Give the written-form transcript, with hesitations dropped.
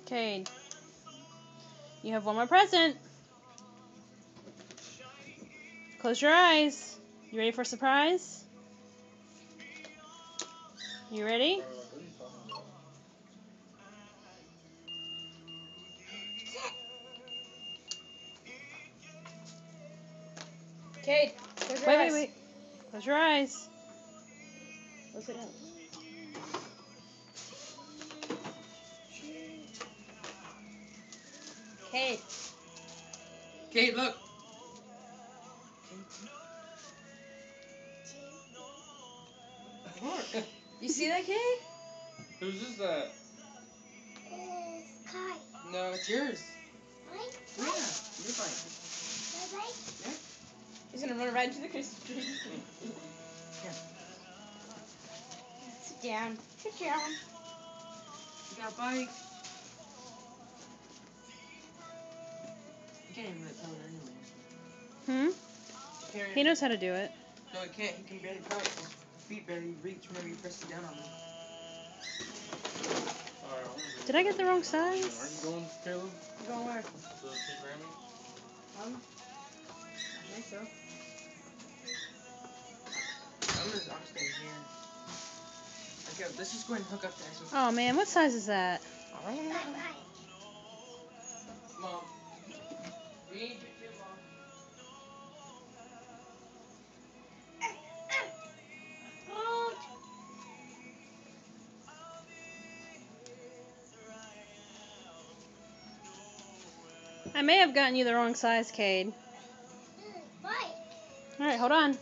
Cade, you have one more present. Close your eyes. You ready for a surprise? You ready? Cade, close your eyes. Wait. Close your eyes. Close it up. Cade. Cade, look. Look. You see that, Cade? Whose is that? It's Kai. No, it's yours. Mine? Yeah, your bike. My bike? Yeah. He's gonna run right into the Christmas tree. Here. Sit down. Sit down. You got a bike. You can't even tell it anyway. He knows how to do it. No, he can't. He can barely tell it. His feet barely reach whenever you press it down on him. Did I get the wrong size? Are you going, Caleb? You going where? To see Grammy? I think so. I'm staying here. Okay, let's just go ahead and hook up to Axel. Oh man, what size is that? I don't know. Bye-bye. Mom. We need you too, Mom. I may have gotten you the wrong size, Cade. Bye. Alright, hold on.